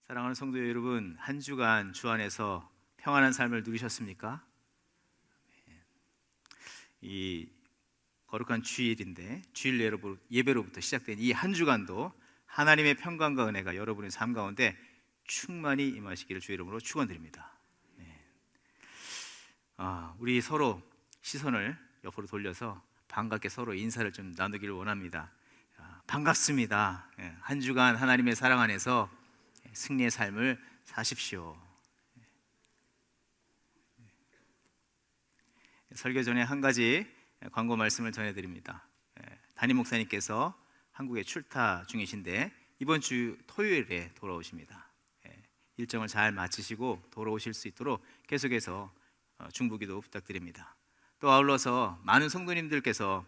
사랑하는 성도 여러분, 한 주간 주 안에서 평안한 삶을 누리셨습니까? 이 거룩한 주일인데 주일 예배로부터 시작된 이 한 주간도 하나님의 평강과 은혜가 여러분의 삶 가운데 충만히 임하시기를 주의 이름으로 축원드립니다. 우리 서로 시선을 옆으로 돌려서 반갑게 서로 인사를 좀 나누기를 원합니다. 반갑습니다. 한 주간 하나님의 사랑 안에서 승리의 삶을 사십시오. 설교 전에 한 가지 광고 말씀을 전해드립니다. 담임 목사님께서 한국에 출타 중이신데 이번 주 토요일에 돌아오십니다. 일정을 잘 마치시고 돌아오실 수 있도록 계속해서 중보기도 부탁드립니다. 또 아울러서 많은 성도님들께서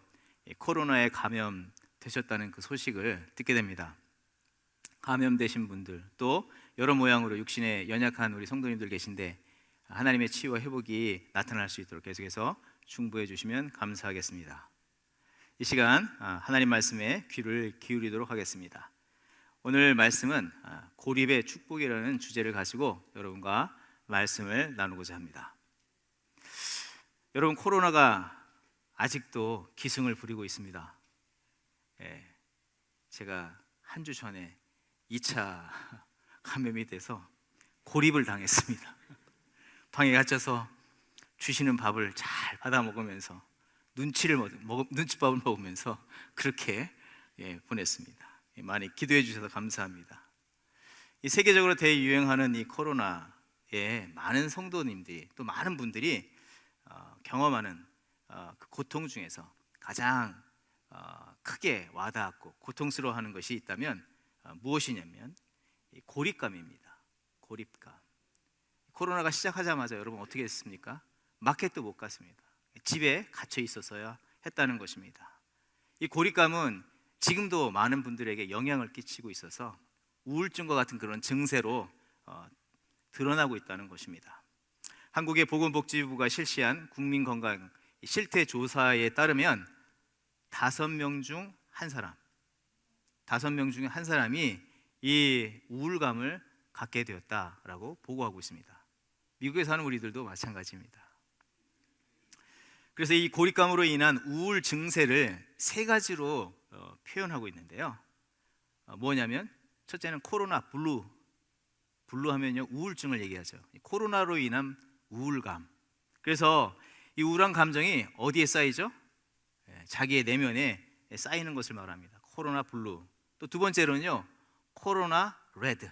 코로나에 감염되셨다는 그 소식을 듣게 됩니다. 감염되신 분들, 또 여러 모양으로 육신에 연약한 우리 성도님들 계신데 하나님의 치유와 회복이 나타날 수 있도록 계속해서 중보해 주시면 감사하겠습니다. 이 시간 하나님 말씀에 귀를 기울이도록 하겠습니다. 오늘 말씀은 고립의 축복이라는 주제를 가지고 여러분과 말씀을 나누고자 합니다. 여러분, 코로나가 아직도 기승을 부리고 있습니다. 제가 한 주 전에 2차 감염이 돼서 고립을 당했습니다. 방에 갇혀서 주시는 밥을 잘 받아 먹으면서 눈칫밥을 먹으면서 그렇게 보냈습니다. 많이 기도해 주셔서 감사합니다. 이 세계적으로 대유행하는 이 코로나에 많은 성도님들이, 또 많은 분들이 경험하는 그 고통 중에서 가장 크게 와닿았고 고통스러워하는 것이 있다면 무엇이냐면 고립감입니다. 고립감. 코로나가 시작하자마자 여러분 어떻게 했습니까? 마켓도 못 갔습니다. 집에 갇혀 있었어야 했다는 것입니다. 이 고립감은 지금도 많은 분들에게 영향을 끼치고 있어서 우울증과 같은 그런 증세로 드러나고 있다는 것입니다. 한국의 보건복지부가 실시한 국민건강 실태조사에 따르면 5명 중 한 사람이 이 우울감을 갖게 되었다라고 보고하고 있습니다. 미국에 사는 우리들도 마찬가지입니다. 그래서 이 고립감으로 인한 우울 증세를 3가지로 표현하고 있는데요. 뭐냐면 첫째는 코로나 블루 하면요 우울증을 얘기하죠. 코로나로 인한 우울감. 그래서 이 우울한 감정이 어디에 쌓이죠? 자기의 내면에 쌓이는 것을 말합니다. 코로나 블루. 또 두 번째로는요 코로나 레드,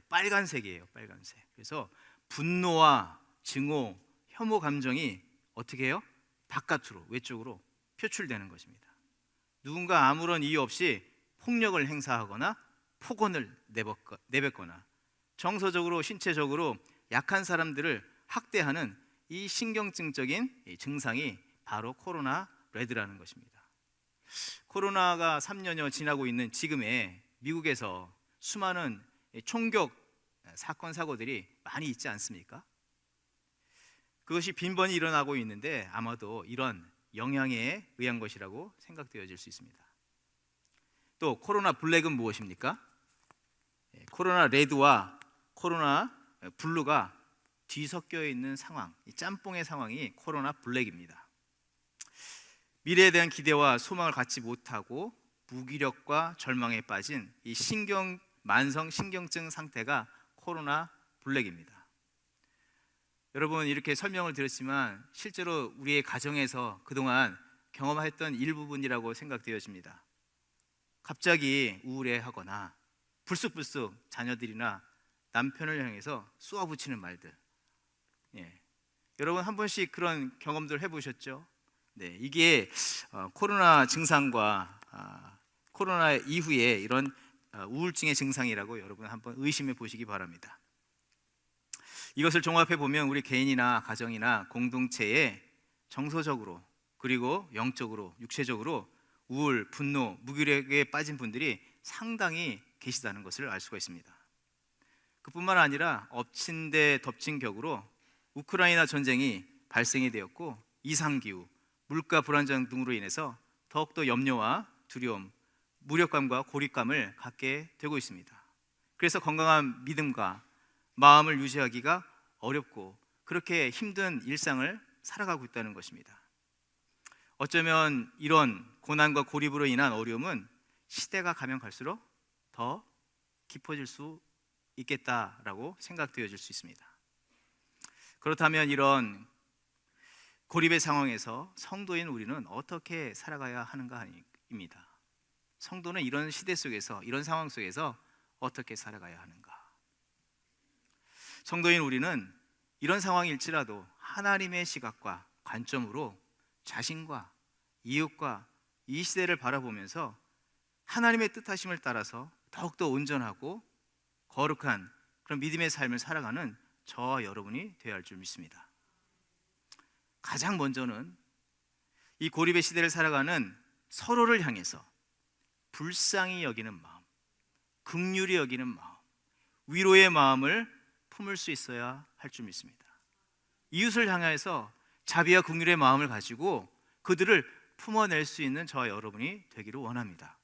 빨간색이에요. 빨간색. 그래서 분노와 증오, 혐오 감정이 어떻게 해요? 바깥으로, 외적으로 표출되는 것입니다. 누군가 아무런 이유 없이 폭력을 행사하거나 폭언을 내뱉거나 정서적으로, 신체적으로 약한 사람들을 학대하는 이 신경증적인 증상이 바로 코로나 레드라는 것입니다. 코로나가 3년여 지나고 있는 지금에 미국에서 수많은 총격 사건 사고들이 많이 있지 않습니까? 그것이 빈번히 일어나고 있는데 아마도 이런 영향에 의한 것이라고 생각되어질 수 있습니다. 또 코로나 블랙은 무엇입니까? 코로나 레드와 코로나 블루가 뒤섞여 있는 상황, 이 짬뽕의 상황이 코로나 블랙입니다. 미래에 대한 기대와 소망을 갖지 못하고 무기력과 절망에 빠진 이 만성 신경증 상태가 코로나 블랙입니다. 여러분, 이렇게 설명을 드렸지만 실제로 우리의 가정에서 그동안 경험했던 일부분이라고 생각되어집니다. 갑자기 우울해하거나 불쑥불쑥 자녀들이나 남편을 향해서 쏘아붙이는 말들. 여러분 한 번씩 그런 경험들 해보셨죠? 이게 코로나 증상과 코로나 이후에 이런 우울증의 증상이라고 여러분 한번 의심해 보시기 바랍니다. 이것을 종합해 보면 우리 개인이나 가정이나 공동체에 정서적으로, 그리고 영적으로, 육체적으로 우울, 분노, 무기력에 빠진 분들이 상당히 계시다는 것을 알 수가 있습니다. 그뿐만 아니라 엎친 데 덮친 격으로 우크라이나 전쟁이 발생이 되었고 이상기후, 물가 불안정 등으로 인해서 더욱더 염려와 두려움, 무력감과 고립감을 갖게 되고 있습니다. 그래서 건강한 믿음과 마음을 유지하기가 어렵고 그렇게 힘든 일상을 살아가고 있다는 것입니다. 어쩌면 이런 고난과 고립으로 인한 어려움은 시대가 가면 갈수록 더 깊어질 수 있겠다라고 생각되어질 수 있습니다. 그렇다면 이런 고립의 상황에서 성도인 우리는 어떻게 살아가야 하는가입니다. 성도는 이런 시대 속에서, 이런 상황 속에서 어떻게 살아가야 하는가? 성도인 우리는 이런 상황일지라도 하나님의 시각과 관점으로 자신과 이웃과 이 시대를 바라보면서 하나님의 뜻하심을 따라서 더욱더 온전하고 거룩한 그런 믿음의 삶을 살아가는 저와 여러분이 되어야 할 줄 믿습니다. 가장 먼저는 이 고립의 시대를 살아가는 서로를 향해서 불쌍히 여기는 마음, 긍휼히 여기는 마음, 위로의 마음을 품을 수 있어야 할 줄 믿습니다. 이웃을 향해서 자비와 긍휼의 마음을 가지고 그들을 품어낼 수 있는 저와 여러분이 되기를 원합니다.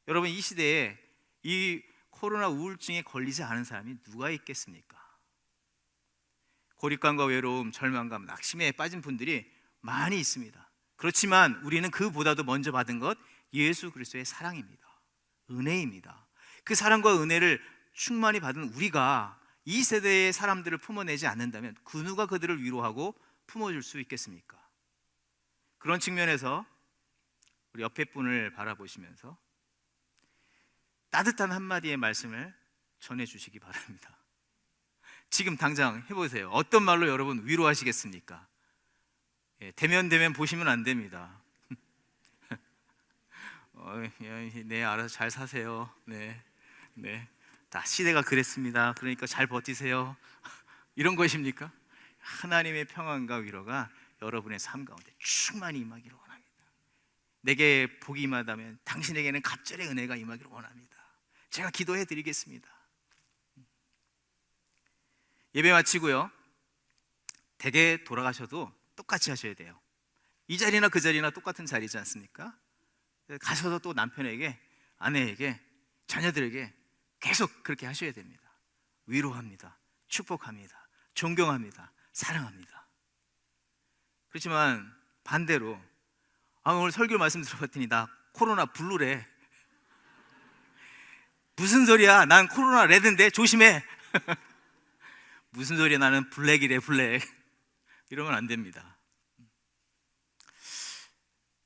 여러분, 이 시대에 이 코로나 우울증에 걸리지 않은 사람이 누가 있겠습니까? 고립감과 외로움, 절망감, 낙심에 빠진 분들이 많이 있습니다. 그렇지만 우리는 그보다도 먼저 받은 것 예수 그리스도의 사랑입니다. 은혜입니다. 그 사랑과 은혜를 충만히 받은 우리가 이 세대의 사람들을 품어내지 않는다면 그 누가 그들을 위로하고 품어줄 수 있겠습니까? 그런 측면에서 우리 옆에 분을 바라보시면서 따뜻한 한마디의 말씀을 전해주시기 바랍니다. 지금 당장 해보세요. 어떤 말로 여러분 위로하시겠습니까? 대면 보시면 안 됩니다. 네, 알아서 잘 사세요. 네. 다 시대가 그랬습니다. 그러니까 잘 버티세요. 이런 것입니까? 하나님의 평안과 위로가 여러분의 삶 가운데 충만히 임하기를 원합니다. 내게 복이 임하다면 당신에게는 갑절의 은혜가 임하기를 원합니다. 제가 기도해 드리겠습니다. 예배 마치고요, 댁에 돌아가셔도 똑같이 하셔야 돼요. 이 자리나 그 자리나 똑같은 자리지 않습니까? 가셔서 또 남편에게, 아내에게, 자녀들에게 계속 그렇게 하셔야 됩니다. 위로합니다. 축복합니다. 존경합니다. 사랑합니다. 그렇지만 반대로 오늘 설교 말씀 들어봤더니 나 코로나 블루래. 무슨 소리야? 난 코로나 레드인데 조심해. 무슨 소리야? 나는 블랙이래, 블랙. 이러면 안 됩니다.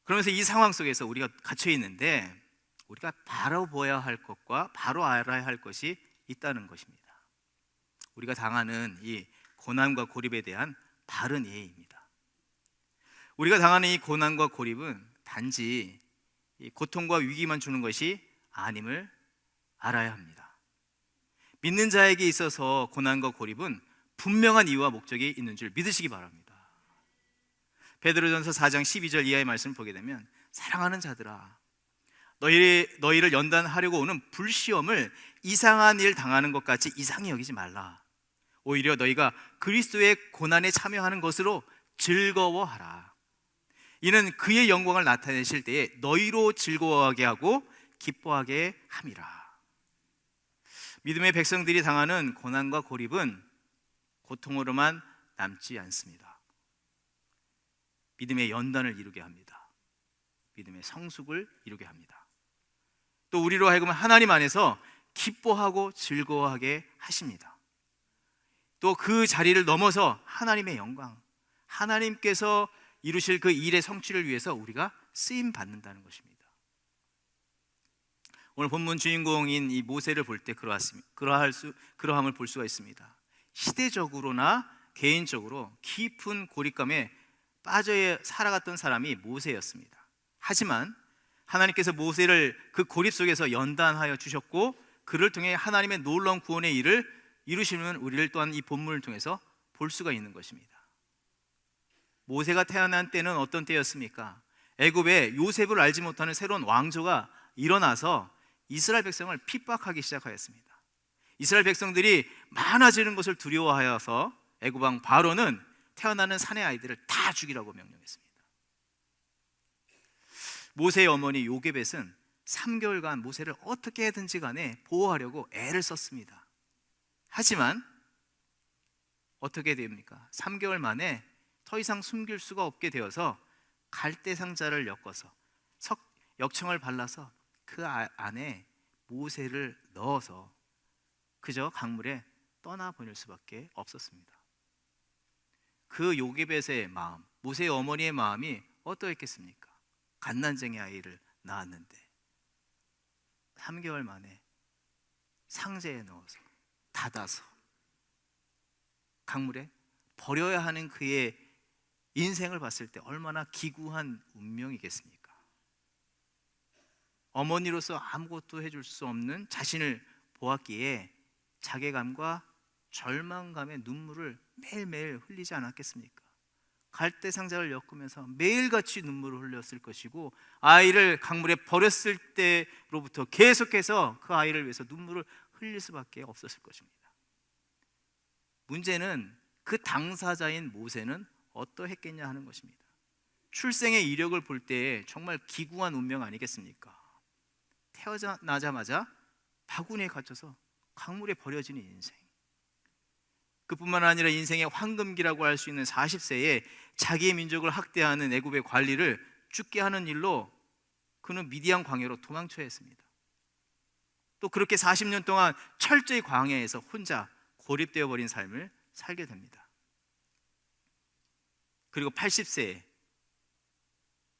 그러면서 이 상황 속에서 우리가 갇혀 있는데 우리가 바로 보아야 할 것과 바로 알아야 할 것이 있다는 것입니다. 우리가 당하는 이 고난과 고립에 대한 바른 예의입니다. 우리가 당하는 이 고난과 고립은 단지 이 고통과 위기만 주는 것이 아님을 알아야 합니다. 믿는 자에게 있어서 고난과 고립은 분명한 이유와 목적이 있는 줄 믿으시기 바랍니다. 베드로전서 4장 12절 이하의 말씀을 보게 되면, 사랑하는 자들아, 너희를 연단하려고 오는 불시험을 이상한 일 당하는 것 같이 이상히 여기지 말라. 오히려 너희가 그리스도의 고난에 참여하는 것으로 즐거워하라. 이는 그의 영광을 나타내실 때에 너희로 즐거워하게 하고 기뻐하게 함이라. 믿음의 백성들이 당하는 고난과 고립은 고통으로만 남지 않습니다. 믿음의 연단을 이루게 합니다. 믿음의 성숙을 이루게 합니다. 또 우리로 하여금 하나님 안에서 기뻐하고 즐거워하게 하십니다. 또 그 자리를 넘어서 하나님의 영광, 하나님께서 이루실 그 일의 성취를 위해서 우리가 쓰임 받는다는 것입니다. 오늘 본문 주인공인 이 모세를 볼 때 그러함을 볼 수가 있습니다. 시대적으로나 개인적으로 깊은 고립감에 빠져 살아갔던 사람이 모세였습니다. 하지만 하나님께서 모세를 그 고립 속에서 연단하여 주셨고 그를 통해 하나님의 놀라운 구원의 일을 이루시는 우리를 또한 이 본문을 통해서 볼 수가 있는 것입니다. 모세가 태어난 때는 어떤 때였습니까? 애굽에 요셉을 알지 못하는 새로운 왕조가 일어나서 이스라엘 백성을 핍박하기 시작하였습니다. 이스라엘 백성들이 많아지는 것을 두려워하여서 애굽 왕 바로는 태어나는 사내 아이들을 다 죽이라고 명령했습니다. 모세의 어머니 요게벳은 3개월간 모세를 어떻게 해든지 간에 보호하려고 애를 썼습니다. 하지만 어떻게 됩니까? 3개월 만에 더 이상 숨길 수가 없게 되어서 갈대 상자를 엮어서 역청을 발라서 그 안에 모세를 넣어서 그저 강물에 떠나보낼 수밖에 없었습니다. 그 요게벳의 마음, 모세의 어머니의 마음이 어떠했겠습니까? 갓난쟁이 아이를 낳았는데 3개월 만에 상자에 넣어서 닫아서 강물에 버려야 하는 그의 인생을 봤을 때 얼마나 기구한 운명이겠습니까? 어머니로서 아무것도 해줄 수 없는 자신을 보았기에 자괴감과 절망감의 눈물을 매일매일 흘리지 않았겠습니까? 갈대 상자를 엮으면서 매일같이 눈물을 흘렸을 것이고, 아이를 강물에 버렸을 때로부터 계속해서 그 아이를 위해서 눈물을 흘릴 수밖에 없었을 것입니다. 문제는 그 당사자인 모세는 어떠했겠냐 하는 것입니다. 출생의 이력을 볼 때 정말 기구한 운명 아니겠습니까? 태어나자마자 바구니에 갇혀서 강물에 버려지는 인생, 그뿐만 아니라 인생의 황금기라고 할 수 있는 40세에 자기의 민족을 학대하는 애굽의 관리를 죽게 하는 일로 그는 미디안 광야로 도망쳐야 했습니다. 또 그렇게 40년 동안 철저히 광야에서 혼자 고립되어 버린 삶을 살게 됩니다. 그리고 80세에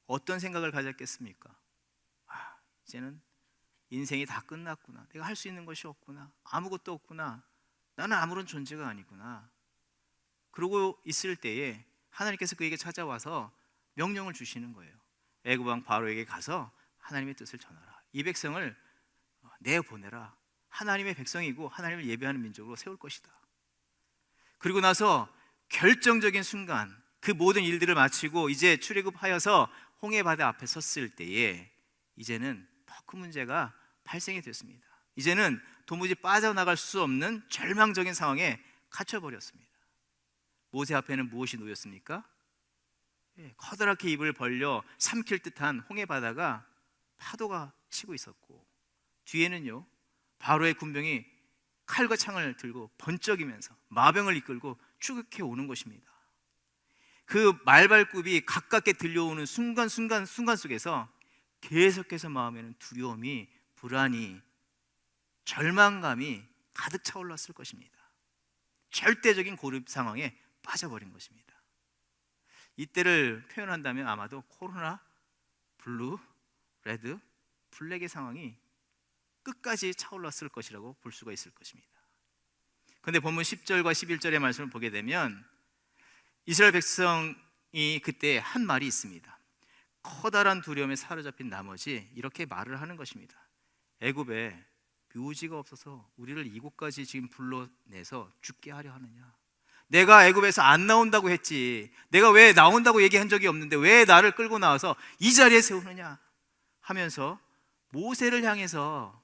어떤 생각을 가졌겠습니까? 이제는 인생이 다 끝났구나, 내가 할 수 있는 것이 없구나, 아무것도 없구나, 나는 아무런 존재가 아니구나. 그러고 있을 때에 하나님께서 그에게 찾아와서 명령을 주시는 거예요. 애굽 왕 바로에게 가서 하나님의 뜻을 전하라, 이 백성을 내보내라, 하나님의 백성이고 하나님을 예배하는 민족으로 세울 것이다. 그리고 나서 결정적인 순간 그 모든 일들을 마치고 이제 출애굽하여서 홍해바다 앞에 섰을 때에 이제는 더 큰 문제가 발생이 됐습니다. 이제는 도무지 빠져나갈 수 없는 절망적인 상황에 갇혀버렸습니다. 모세 앞에는 무엇이 놓였습니까? 커다랗게 입을 벌려 삼킬 듯한 홍해바다가 파도가 치고 있었고, 뒤에는요 바로의 군병이 칼과 창을 들고 번쩍이면서 마병을 이끌고 추격해 오는 것입니다. 그 말발굽이 가깝게 들려오는 순간 속에서 계속해서 마음에는 두려움이, 불안이, 절망감이 가득 차올랐을 것입니다. 절대적인 고립 상황에 빠져버린 것입니다. 이때를 표현한다면 아마도 코로나, 블루, 레드, 블랙의 상황이 끝까지 차올랐을 것이라고 볼 수가 있을 것입니다. 그런데 본문 10절과 11절의 말씀을 보게 되면 이스라엘 백성이 그때 한 말이 있습니다. 커다란 두려움에 사로잡힌 나머지 이렇게 말을 하는 것입니다. 애굽에 묘지가 없어서 우리를 이곳까지 지금 불러내서 죽게 하려 하느냐? 내가 애굽에서 안 나온다고 했지, 내가 왜 나온다고 얘기한 적이 없는데 왜 나를 끌고 나와서 이 자리에 세우느냐 하면서 모세를 향해서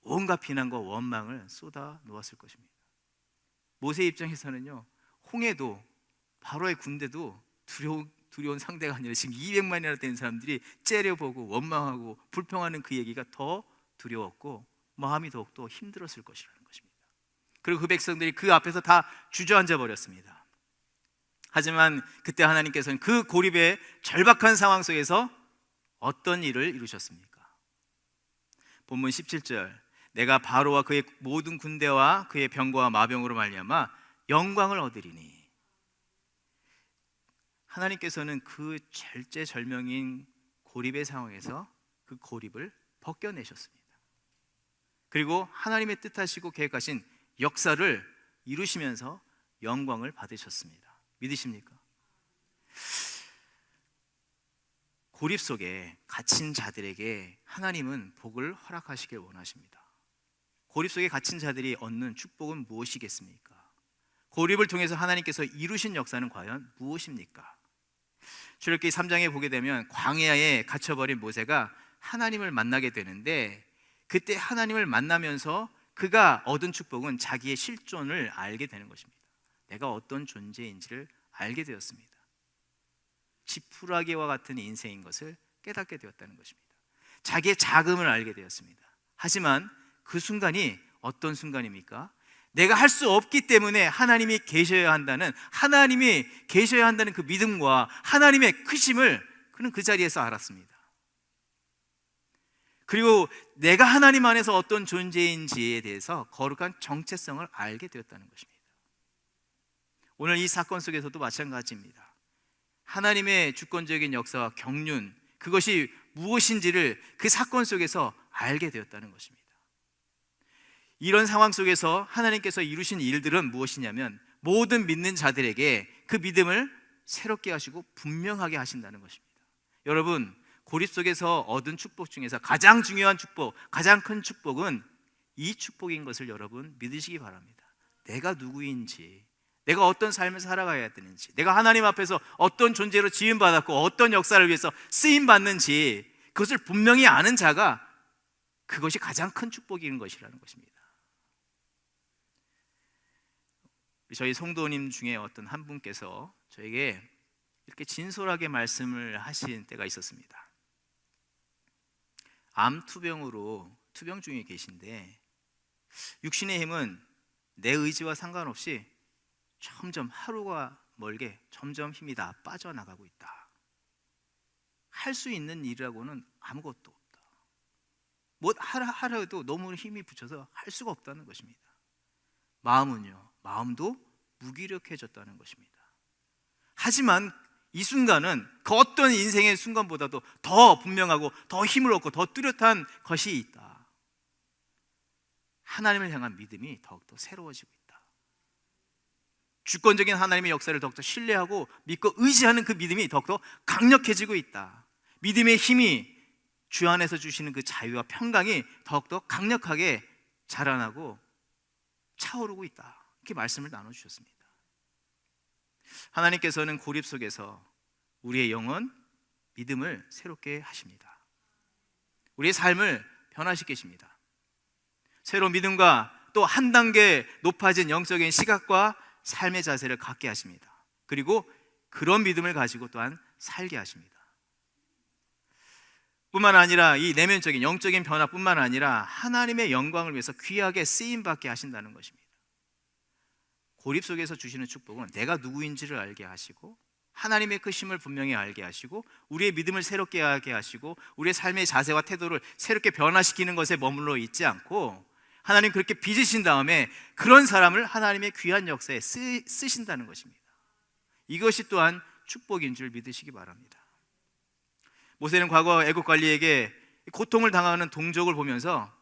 온갖 비난과 원망을 쏟아 놓았을 것입니다. 모세 입장에서는요, 홍해도 바로의 군대도 두려운 상대가 아니라 지금 200만이나 되는 사람들이 째려보고 원망하고 불평하는 그 얘기가 더 두려웠고 마음이 더욱더 힘들었을 것이라는 것입니다. 그리고 그 백성들이 그 앞에서 다 주저앉아 버렸습니다. 하지만 그때 하나님께서는 그 고립의 절박한 상황 속에서 어떤 일을 이루셨습니까? 본문 17절, 내가 바로와 그의 모든 군대와 그의 병거와 마병으로 말미암아 영광을 얻으리니. 하나님께서는 그 절제절명인 고립의 상황에서 그 고립을 벗겨내셨습니다. 그리고 하나님의 뜻하시고 계획하신 역사를 이루시면서 영광을 받으셨습니다. 믿으십니까? 고립 속에 갇힌 자들에게 하나님은 복을 허락하시길 원하십니다. 고립 속에 갇힌 자들이 얻는 축복은 무엇이겠습니까? 고립을 통해서 하나님께서 이루신 역사는 과연 무엇입니까? 출애굽기 3장에 보게 되면 광야에 갇혀버린 모세가 하나님을 만나게 되는데, 그때 하나님을 만나면서 그가 얻은 축복은 자기의 실존을 알게 되는 것입니다. 내가 어떤 존재인지를 알게 되었습니다. 지푸라기와 같은 인생인 것을 깨닫게 되었다는 것입니다. 자기의 자금을 알게 되었습니다. 하지만 그 순간이 어떤 순간입니까? 내가 할 수 없기 때문에 하나님이 계셔야 한다는 그 믿음과 하나님의 크심을 그는 그 자리에서 알았습니다. 그리고 내가 하나님 안에서 어떤 존재인지에 대해서 거룩한 정체성을 알게 되었다는 것입니다. 오늘 이 사건 속에서도 마찬가지입니다. 하나님의 주권적인 역사와 경륜, 그것이 무엇인지를 그 사건 속에서 알게 되었다는 것입니다. 이런 상황 속에서 하나님께서 이루신 일들은 무엇이냐면 모든 믿는 자들에게 그 믿음을 새롭게 하시고 분명하게 하신다는 것입니다. 여러분, 고립 속에서 얻은 축복 중에서 가장 중요한 축복, 가장 큰 축복은 이 축복인 것을 여러분 믿으시기 바랍니다. 내가 누구인지, 내가 어떤 삶을 살아가야 되는지, 내가 하나님 앞에서 어떤 존재로 지음받았고 어떤 역사를 위해서 쓰임받는지 그것을 분명히 아는 자가 그것이 가장 큰 축복인 것이라는 것입니다. 저희 성도님 중에 어떤 한 분께서 저에게 이렇게 진솔하게 말씀을 하신 때가 있었습니다. 암 투병으로 투병 중에 계신데 육신의 힘은 내 의지와 상관없이 점점 하루가 멀게 점점 힘이 다 빠져나가고 있다. 할 수 있는 일이라고는 아무것도 없다. 뭐 하려도 너무 힘이 붙여서 할 수가 없다는 것입니다. 마음은요, 마음도 무기력해졌다는 것입니다. 하지만 이 순간은 그 어떤 인생의 순간보다도 더 분명하고 더 힘을 얻고 더 뚜렷한 것이 있다. 하나님을 향한 믿음이 더욱더 새로워지고 있다. 주권적인 하나님의 역사를 더욱더 신뢰하고 믿고 의지하는 그 믿음이 더욱더 강력해지고 있다. 믿음의 힘이 주 안에서 주시는 그 자유와 평강이 더욱더 강력하게 자라나고 차오르고 있다. 이렇게 말씀을 나눠주셨습니다. 하나님께서는 고립 속에서 우리의 영혼, 믿음을 새롭게 하십니다. 우리의 삶을 변화시키십니다. 새로운 믿음과 또 한 단계 높아진 영적인 시각과 삶의 자세를 갖게 하십니다. 그리고 그런 믿음을 가지고 또한 살게 하십니다. 뿐만 아니라 이 내면적인 영적인 변화뿐만 아니라 하나님의 영광을 위해서 귀하게 쓰임받게 하신다는 것입니다. 고립 속에서 주시는 축복은 내가 누구인지를 알게 하시고 하나님의 크심을 분명히 알게 하시고 우리의 믿음을 새롭게 하게 하시고 우리의 삶의 자세와 태도를 새롭게 변화시키는 것에 머물러 있지 않고 하나님 그렇게 빚으신 다음에 그런 사람을 하나님의 귀한 역사에 쓰신다는 것입니다. 이것이 또한 축복인 줄 믿으시기 바랍니다. 모세는 과거 애국 관리에게 고통을 당하는 동족을 보면서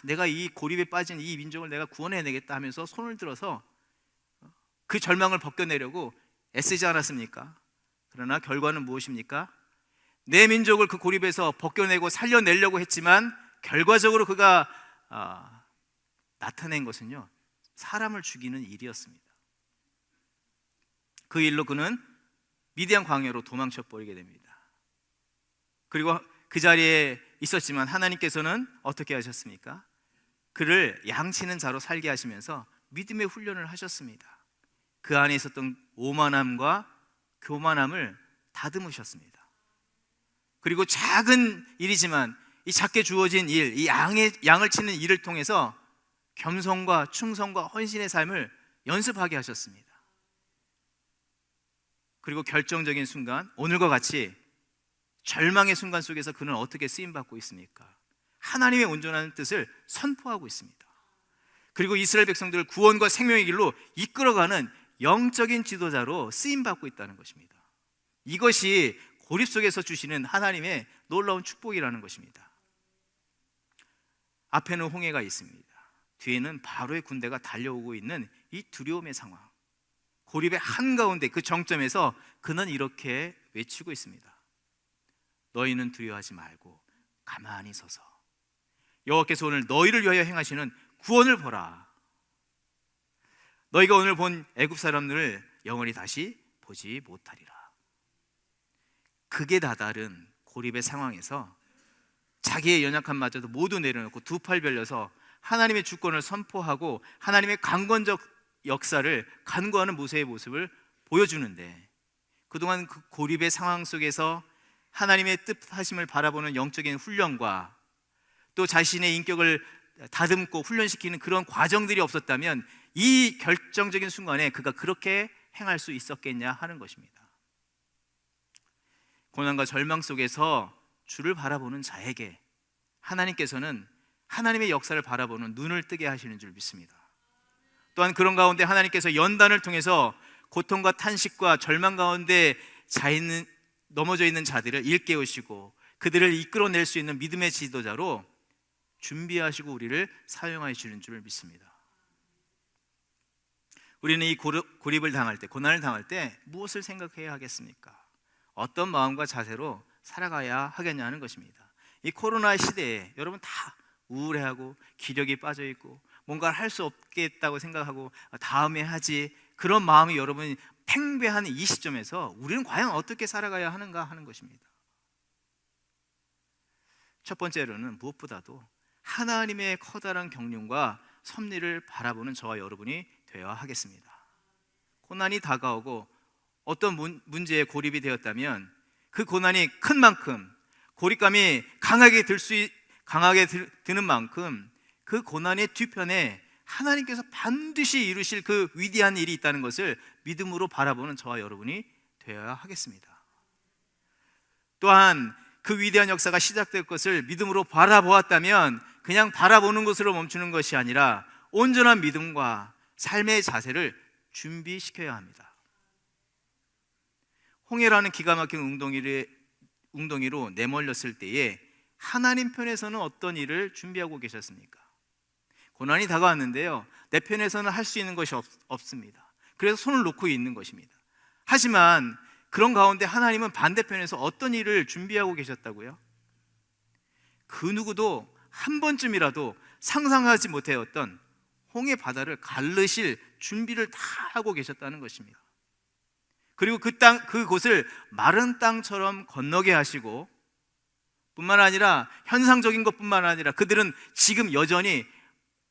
내가 이 고립에 빠진 이 민족을 내가 구원해내겠다 하면서 손을 들어서 그 절망을 벗겨내려고 애쓰지 않았습니까? 그러나 결과는 무엇입니까? 내 민족을 그 고립에서 벗겨내고 살려내려고 했지만 결과적으로 그가 나타낸 것은요, 사람을 죽이는 일이었습니다. 그 일로 그는 미디안 광야로 도망쳐 버리게 됩니다. 그리고 그 자리에 있었지만 하나님께서는 어떻게 하셨습니까? 그를 양치는 자로 살게 하시면서 믿음의 훈련을 하셨습니다. 그 안에 있었던 오만함과 교만함을 다듬으셨습니다. 그리고 작은 일이지만 이 작게 주어진 일, 이 양을 치는 일을 통해서 겸손과 충성과 헌신의 삶을 연습하게 하셨습니다. 그리고 결정적인 순간, 오늘과 같이 절망의 순간 속에서 그는 어떻게 쓰임받고 있습니까? 하나님의 온전한 뜻을 선포하고 있습니다. 그리고 이스라엘 백성들을 구원과 생명의 길로 이끌어가는 영적인 지도자로 쓰임받고 있다는 것입니다. 이것이 고립 속에서 주시는 하나님의 놀라운 축복이라는 것입니다. 앞에는 홍해가 있습니다. 뒤에는 바로의 군대가 달려오고 있는 이 두려움의 상황. 고립의 한가운데 그 정점에서 그는 이렇게 외치고 있습니다. 너희는 두려워하지 말고 가만히 서서 여호와께서 오늘 너희를 위하여 행하시는 구원을 보라. 너희가 오늘 본 애굽 사람들을 영원히 다시 보지 못하리라. 극에 다다른 고립의 상황에서 자기의 연약함마저도 모두 내려놓고 두 팔 벌려서 하나님의 주권을 선포하고 하나님의 강권적 역사를 간구하는 모세의 모습을 보여주는데, 그동안 그 고립의 상황 속에서 하나님의 뜻하심을 바라보는 영적인 훈련과 또 자신의 인격을 다듬고 훈련시키는 그런 과정들이 없었다면 이 결정적인 순간에 그가 그렇게 행할 수 있었겠냐 하는 것입니다. 고난과 절망 속에서 주를 바라보는 자에게 하나님께서는 하나님의 역사를 바라보는 눈을 뜨게 하시는 줄 믿습니다. 또한 그런 가운데 하나님께서 연단을 통해서 고통과 탄식과 절망 가운데 넘어져 있는 자들을 일깨우시고 그들을 이끌어낼 수 있는 믿음의 지도자로 준비하시고 우리를 사용하시는 줄 믿습니다. 우리는 이 고립을 당할 때, 고난을 당할 때 무엇을 생각해야 하겠습니까? 어떤 마음과 자세로 살아가야 하겠냐 하는 것입니다. 이 코로나 시대에 여러분 다 우울해하고 기력이 빠져있고 뭔가를 할 수 없겠다고 생각하고 다음에 하지, 그런 마음이 여러분이 팽배한 이 시점에서 우리는 과연 어떻게 살아가야 하는가 하는 것입니다. 첫 번째로는 무엇보다도 하나님의 커다란 경륜과 섭리를 바라보는 저와 여러분이 되어야 하겠습니다. 고난이 다가오고 어떤 문제에 고립이 되었다면 그 고난이 큰 만큼, 고립감이 강하게 드는 만큼 그 고난의 뒤편에 하나님께서 반드시 이루실 그 위대한 일이 있다는 것을 믿음으로 바라보는 저와 여러분이 되어야 하겠습니다. 또한 그 위대한 역사가 시작될 것을 믿음으로 바라보았다면 그냥 바라보는 것으로 멈추는 것이 아니라 온전한 믿음과 삶의 자세를 준비시켜야 합니다. 홍해라는 기가 막힌 웅덩이로 내몰렸을 때에 하나님 편에서는 어떤 일을 준비하고 계셨습니까? 고난이 다가왔는데요, 내 편에서는 할 수 있는 것이 없습니다. 그래서 손을 놓고 있는 것입니다. 하지만 그런 가운데 하나님은 반대편에서 어떤 일을 준비하고 계셨다고요? 그 누구도 한 번쯤이라도 상상하지 못했던 홍해 바다를 가르실 준비를 다 하고 계셨다는 것입니다. 그리고 그곳을 마른 땅처럼 건너게 하시고, 뿐만 아니라 현상적인 것뿐만 아니라 그들은 지금 여전히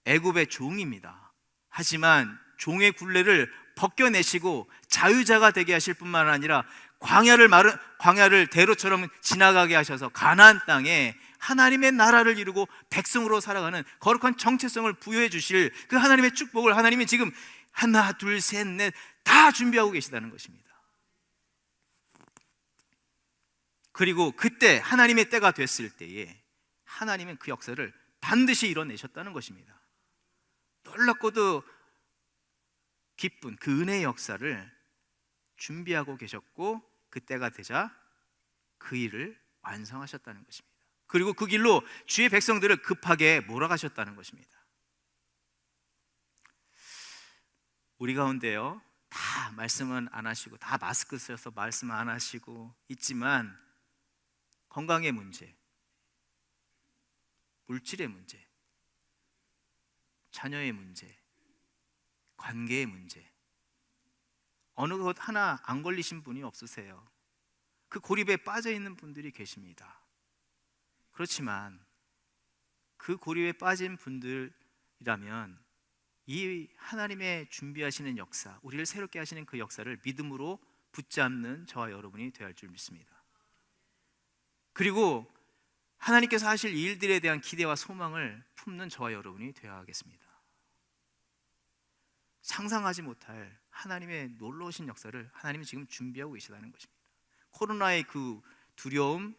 애굽의 종입니다. 하지만 종의 굴레를 벗겨내시고 자유자가 되게 하실 뿐만 아니라 광야를 대로처럼 지나가게 하셔서 가나안 땅에 하나님의 나라를 이루고 백성으로 살아가는 거룩한 정체성을 부여해 주실 그 하나님의 축복을 하나님이 지금 하나, 둘, 셋, 넷 다 준비하고 계시다는 것입니다. 그리고 그때 하나님의 때가 됐을 때에 하나님은 그 역사를 반드시 이뤄내셨다는 것입니다. 놀랍고도 기쁜 그 은혜의 역사를 준비하고 계셨고 그 때가 되자 그 일을 완성하셨다는 것입니다. 그리고 그 길로 주의 백성들을 급하게 몰아가셨다는 것입니다. 우리 가운데요, 다 말씀은 안 하시고 다 마스크 써서 말씀 안 하시고 있지만 건강의 문제, 물질의 문제, 자녀의 문제, 관계의 문제, 어느 것 하나 안 걸리신 분이 없으세요. 그 고립에 빠져 있는 분들이 계십니다. 그렇지만 그 고립에 빠진 분들이라면 이 하나님의 준비하시는 역사, 우리를 새롭게 하시는 그 역사를 믿음으로 붙잡는 저와 여러분이 되어야 할 줄 믿습니다. 그리고 하나님께서 하실 일들에 대한 기대와 소망을 품는 저와 여러분이 되어야 하겠습니다. 상상하지 못할 하나님의 놀라우신 역사를 하나님이 지금 준비하고 계시다는 것입니다. 코로나의 그 두려움,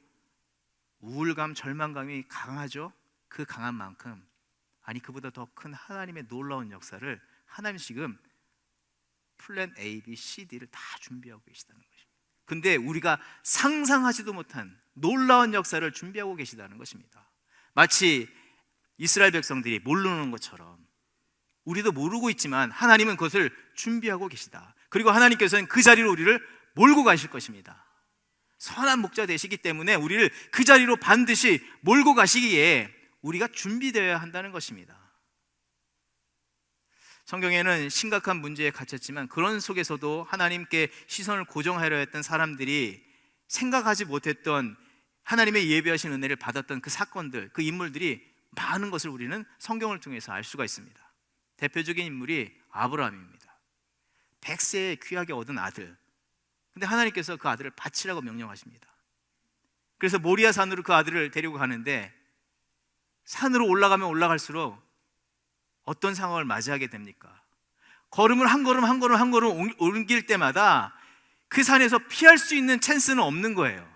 우울감, 절망감이 강하죠. 그 강한 만큼 그보다 더 큰 하나님의 놀라운 역사를 하나님이 지금 플랜 A, B, C, D를 다 준비하고 계시다는 것입니다. 근데 우리가 상상하지도 못한 놀라운 역사를 준비하고 계시다는 것입니다. 마치 이스라엘 백성들이 모르는 것처럼 우리도 모르고 있지만 하나님은 그것을 준비하고 계시다. 그리고 하나님께서는 그 자리로 우리를 몰고 가실 것입니다. 선한 목자 되시기 때문에 우리를 그 자리로 반드시 몰고 가시기에 우리가 준비되어야 한다는 것입니다. 성경에는 심각한 문제에 갇혔지만 그런 속에서도 하나님께 시선을 고정하려 했던 사람들이 생각하지 못했던 하나님의 예비하신 은혜를 받았던 그 사건들, 그 인물들이 많은 것을 우리는 성경을 통해서 알 수가 있습니다. 대표적인 인물이 아브라함입니다. 100세에 귀하게 얻은 아들, 근데 하나님께서 그 아들을 바치라고 명령하십니다. 그래서 모리아 산으로 그 아들을 데리고 가는데 산으로 올라가면 올라갈수록 어떤 상황을 맞이하게 됩니까? 걸음을 한 걸음 한 걸음 한 걸음 옮길 때마다 그 산에서 피할 수 있는 찬스는 없는 거예요.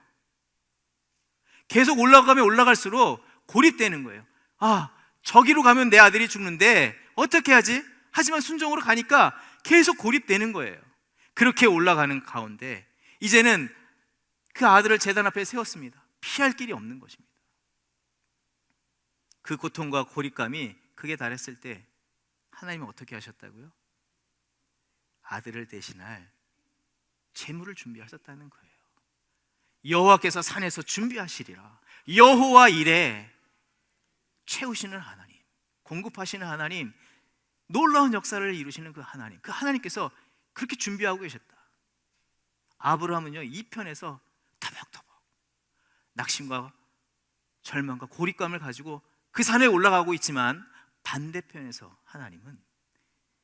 계속 올라가면 올라갈수록 고립되는 거예요. 아, 저기로 가면 내 아들이 죽는데 어떻게 하지? 하지만 순종으로 가니까 계속 고립되는 거예요. 그렇게 올라가는 가운데 이제는 그 아들을 제단 앞에 세웠습니다. 피할 길이 없는 것입니다. 그 고통과 고립감이 극에 달했을 때 하나님은 어떻게 하셨다고요? 아들을 대신할 재물을 준비하셨다는 거예요. 여호와께서 산에서 준비하시리라. 여호와 이레, 채우시는 하나님, 공급하시는 하나님, 놀라운 역사를 이루시는 그 하나님께서 그렇게 준비하고 계셨다. 아브라함은요, 이 편에서 터벅터벅 낙심과 절망과 고립감을 가지고 그 산에 올라가고 있지만, 반대편에서 하나님은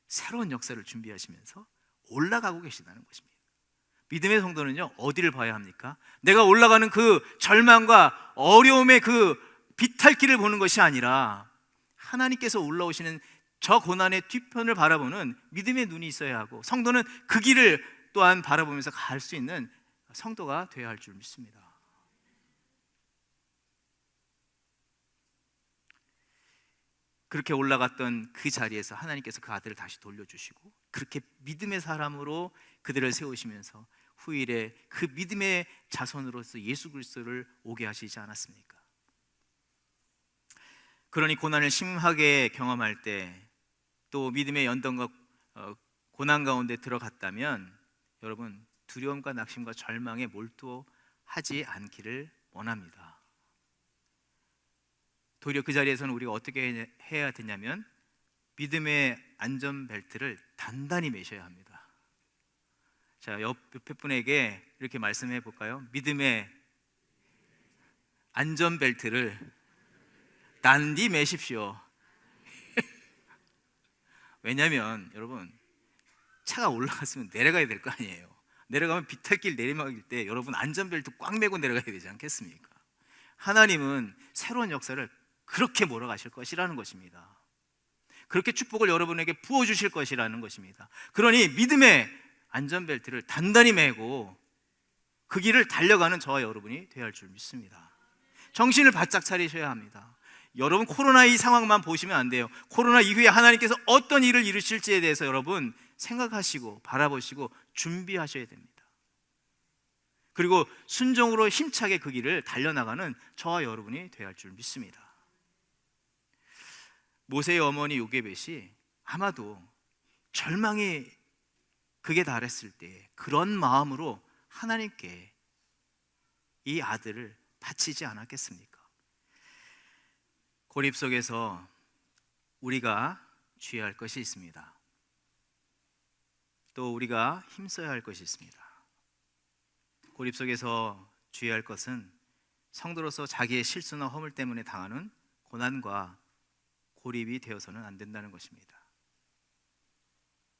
새로운 역사를 준비하시면서 올라가고 계시다는 것입니다. 믿음의 성도는요, 어디를 봐야 합니까? 내가 올라가는 그 절망과 어려움의 그 비탈길을 보는 것이 아니라 하나님께서 올라오시는 저 고난의 뒤편을 바라보는 믿음의 눈이 있어야 하고, 성도는 그 길을 또한 바라보면서 갈 수 있는 성도가 되어야 할 줄 믿습니다. 그렇게 올라갔던 그 자리에서 하나님께서 그 아들을 다시 돌려주시고, 그렇게 믿음의 사람으로 그들을 세우시면서 후일에 그 믿음의 자손으로서 예수 그리스도를 오게 하시지 않았습니까? 그러니 고난을 심하게 경험할 때 또 믿음의 연단과 고난 가운데 들어갔다면 여러분, 두려움과 낙심과 절망에 몰두하지 않기를 원합니다. 도리어 그 자리에서는 우리가 어떻게 해야 되냐면 믿음의 안전벨트를 단단히 매셔야 합니다. 자, 옆에 분에게 이렇게 말씀해 볼까요? 믿음의 안전벨트를 단디 매십시오. 왜냐하면 여러분, 차가 올라갔으면 내려가야 될 거 아니에요. 내려가면 비탈길 내리막일 때 여러분 안전벨트 꽉 매고 내려가야 되지 않겠습니까? 하나님은 새로운 역사를 그렇게 몰아가실 것이라는 것입니다. 그렇게 축복을 여러분에게 부어주실 것이라는 것입니다. 그러니 믿음의 안전벨트를 단단히 매고 그 길을 달려가는 저와 여러분이 되어야 할 줄 믿습니다. 정신을 바짝 차리셔야 합니다. 여러분, 코로나 이 상황만 보시면 안 돼요. 코로나 이후에 하나님께서 어떤 일을 이루실지에 대해서 여러분 생각하시고 바라보시고 준비하셔야 됩니다. 그리고 순종으로 힘차게 그 길을 달려나가는 저와 여러분이 되어야 할 줄 믿습니다. 모세의 어머니 요게벳이 아마도 절망이 극에 달했을 때 그런 마음으로 하나님께 이 아들을 바치지 않았겠습니까? 고립 속에서 우리가 주의해야 할 것이 있습니다. 또 우리가 힘써야 할 것이 있습니다. 고립 속에서 주의해야 할 것은 성도로서 자기의 실수나 허물 때문에 당하는 고난과 고립이 되어서는 안 된다는 것입니다.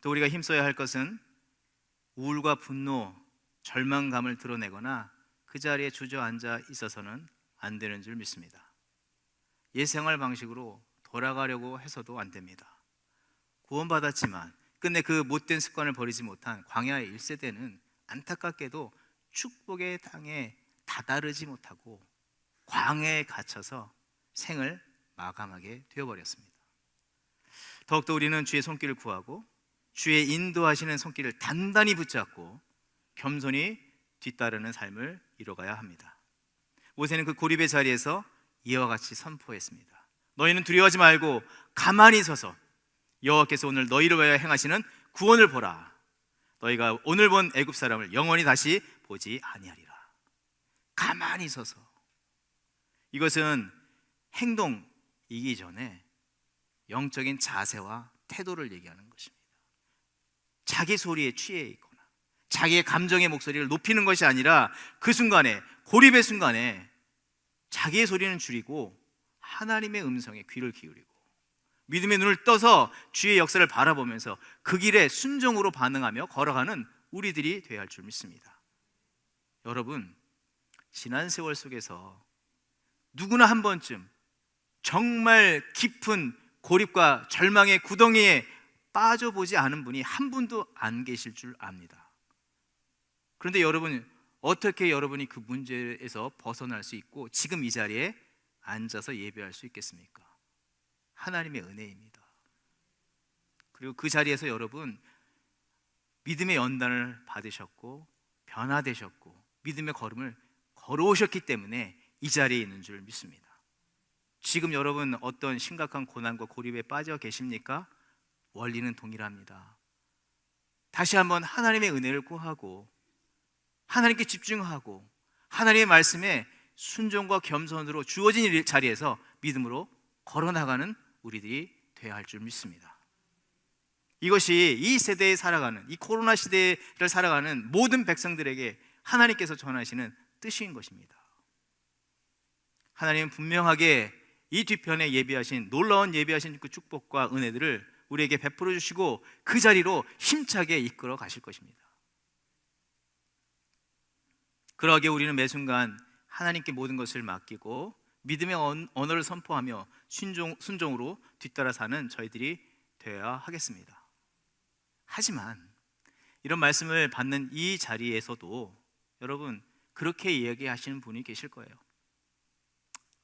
또 우리가 힘써야 할 것은 우울과 분노, 절망감을 드러내거나 그 자리에 주저앉아 있어서는 안 되는 줄 믿습니다. 옛 생활 방식으로 돌아가려고 해서도 안 됩니다. 구원받았지만 끝내 그 못된 습관을 버리지 못한 광야의 1세대는 안타깝게도 축복의 땅에 다다르지 못하고 광야에 갇혀서 생을 마감하게 되어버렸습니다. 더욱더 우리는 주의 손길을 구하고 주의 인도하시는 손길을 단단히 붙잡고 겸손히 뒤따르는 삶을 이뤄가야 합니다. 모세는 그 고립의 자리에서 이와 같이 선포했습니다. 너희는 두려워하지 말고 가만히 서서 여호와께서 오늘 너희를 위하여 행하시는 구원을 보라. 너희가 오늘 본 애굽 사람을 영원히 다시 보지 아니하리라. 가만히 서서. 이것은 행동이기 전에 영적인 자세와 태도를 얘기하는 것입니다. 자기 소리에 취해 있거나 자기의 감정의 목소리를 높이는 것이 아니라 그 순간에, 고립의 순간에 자기의 소리는 줄이고 하나님의 음성에 귀를 기울이고 믿음의 눈을 떠서 주의 역사를 바라보면서 그 길에 순종으로 반응하며 걸어가는 우리들이 되어야 할 줄 믿습니다. 여러분, 지난 세월 속에서 누구나 한 번쯤 정말 깊은 고립과 절망의 구덩이에 빠져보지 않은 분이 한 분도 안 계실 줄 압니다. 그런데 여러분, 어떻게 여러분이 그 문제에서 벗어날 수 있고 지금 이 자리에 앉아서 예배할 수 있겠습니까? 하나님의 은혜입니다. 그리고 그 자리에서 여러분 믿음의 연단을 받으셨고 변화되셨고 믿음의 걸음을 걸어오셨기 때문에 이 자리에 있는 줄 믿습니다. 지금 여러분 어떤 심각한 고난과 고립에 빠져 계십니까? 원리는 동일합니다. 다시 한번 하나님의 은혜를 구하고 하나님께 집중하고 하나님의 말씀에 순종과 겸손으로 주어진 자리에서 믿음으로 걸어나가는 우리들이 되어야 할 줄 믿습니다. 이것이 이 세대에 살아가는, 이 코로나 시대를 살아가는 모든 백성들에게 하나님께서 전하시는 뜻인 것입니다. 하나님은 분명하게 이 뒤편에 예비하신, 놀라운 예비하신 그 축복과 은혜들을 우리에게 베풀어 주시고 그 자리로 힘차게 이끌어 가실 것입니다. 그러하게 우리는 매순간 하나님께 모든 것을 맡기고 믿음의 언어를 선포하며 순종으로 뒤따라 사는 저희들이 되어야 하겠습니다. 하지만 이런 말씀을 받는 이 자리에서도 여러분 그렇게 이야기하시는 분이 계실 거예요.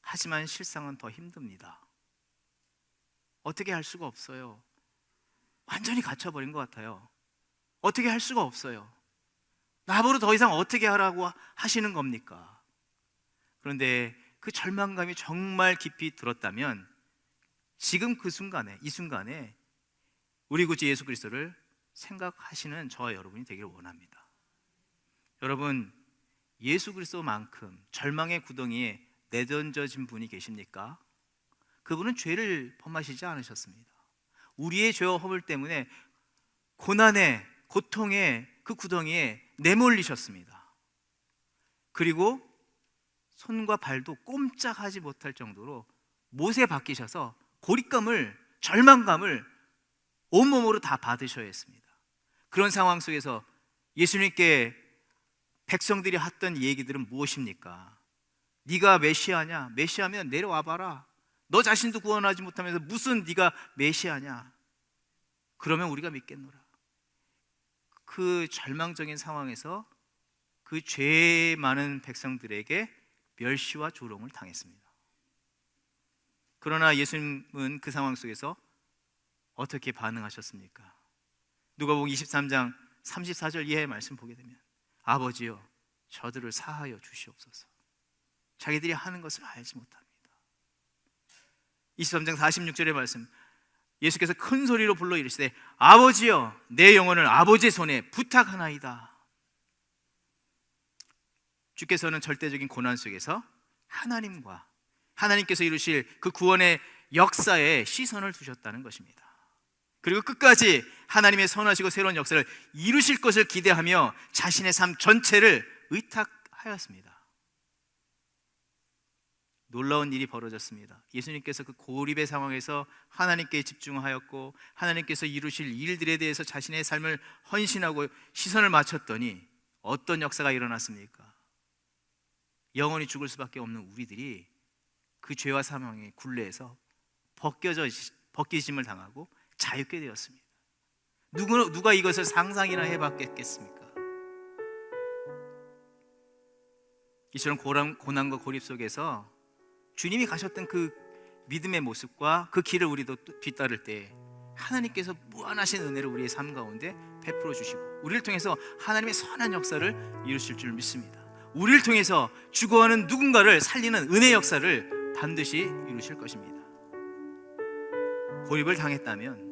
하지만 실상은 더 힘듭니다. 어떻게 할 수가 없어요. 완전히 갇혀버린 것 같아요. 어떻게 할 수가 없어요. 나보고 더 이상 어떻게 하라고 하시는 겁니까? 그런데 그 절망감이 정말 깊이 들었다면 지금 그 순간에, 이 순간에 우리 구주 예수 그리스도를 생각하시는 저와 여러분이 되기를 원합니다. 여러분, 예수 그리스도만큼 절망의 구덩이에 내던져진 분이 계십니까? 그분은 죄를 범하시지 않으셨습니다. 우리의 죄와 허물 때문에 고난의, 고통의 그 구덩이에 내몰리셨습니다. 그리고 손과 발도 꼼짝하지 못할 정도로 못에 박히셔서 고립감을, 절망감을 온몸으로 다 받으셔야 했습니다. 그런 상황 속에서 예수님께 백성들이 했던 얘기들은 무엇입니까? 네가 메시아냐? 메시아면 내려와봐라. 너 자신도 구원하지 못하면서 무슨 네가 메시아냐? 그러면 우리가 믿겠노라. 그 절망적인 상황에서 그 죄 많은 백성들에게 멸시와 조롱을 당했습니다. 그러나 예수님은 그 상황 속에서 어떻게 반응하셨습니까? 누가복음 23장 34절 이하의 말씀 보게 되면 아버지여 저들을 사하여 주시옵소서. 자기들이 하는 것을 알지 못합니다. 23장 46절의 말씀, 예수께서 큰 소리로 불러 이르시되 아버지여 내 영혼을 아버지의 손에 부탁하나이다. 주께서는 절대적인 고난 속에서 하나님과 하나님께서 이루실 그 구원의 역사에 시선을 두셨다는 것입니다. 그리고 끝까지 하나님의 선하시고 새로운 역사를 이루실 것을 기대하며 자신의 삶 전체를 의탁하였습니다. 놀라운 일이 벌어졌습니다. 예수님께서 그 고립의 상황에서 하나님께 집중하였고 하나님께서 이루실 일들에 대해서 자신의 삶을 헌신하고 시선을 맞췄더니 어떤 역사가 일어났습니까? 영원히 죽을 수밖에 없는 우리들이 그 죄와 사망의 굴레에서 벗기심을 당하고 자유케 되었습니다. 누가 이것을 상상이나 해봤겠습니까? 이처럼 고난과 고립 속에서 주님이 가셨던 그 믿음의 모습과 그 길을 우리도 뒤따를 때 하나님께서 무한하신 은혜를 우리의 삶 가운데 베풀어 주시고 우리를 통해서 하나님의 선한 역사를 이루실 줄 믿습니다. 우리를 통해서 죽어가는 누군가를 살리는 은혜 역사를 반드시 이루실 것입니다. 고립을 당했다면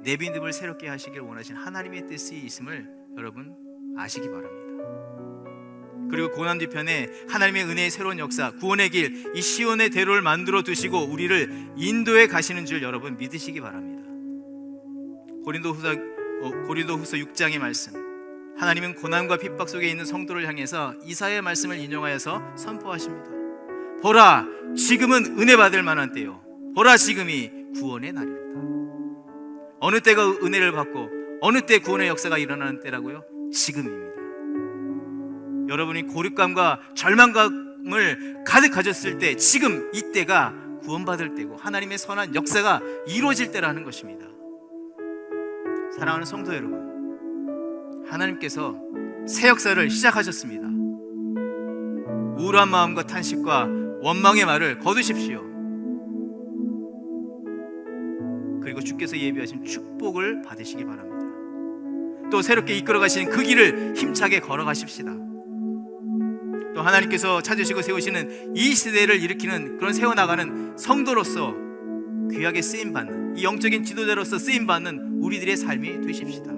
내 믿음을 새롭게 하시길 원하신 하나님의 뜻이 있음을 여러분 아시기 바랍니다. 그리고 고난 뒤편에 하나님의 은혜의 새로운 역사, 구원의 길, 이 시온의 대로를 만들어 두시고 우리를 인도해 가시는 줄 여러분 믿으시기 바랍니다. 고린도후서 6장의 말씀, 하나님은 고난과 핍박 속에 있는 성도를 향해서 이사야의 말씀을 인용하여서 선포하십니다. 보라, 지금은 은혜 받을 만한 때요, 보라 지금이 구원의 날이로다. 어느 때가 은혜를 받고 어느 때 구원의 역사가 일어나는 때라고요? 지금입니다. 여러분이 고립감과 절망감을 가득 가졌을 때, 지금 이때가 구원받을 때고 하나님의 선한 역사가 이루어질 때라는 것입니다. 사랑하는 성도 여러분, 하나님께서 새 역사를 시작하셨습니다. 우울한 마음과 탄식과 원망의 말을 거두십시오. 그리고 주께서 예비하신 축복을 받으시기 바랍니다. 또 새롭게 이끌어 가시는 그 길을 힘차게 걸어가십시다. 또 하나님께서 찾으시고 세우시는 이 시대를 일으키는, 그런 세워나가는 성도로서 귀하게 쓰임받는, 이 영적인 지도자로서 쓰임받는 우리들의 삶이 되십시다.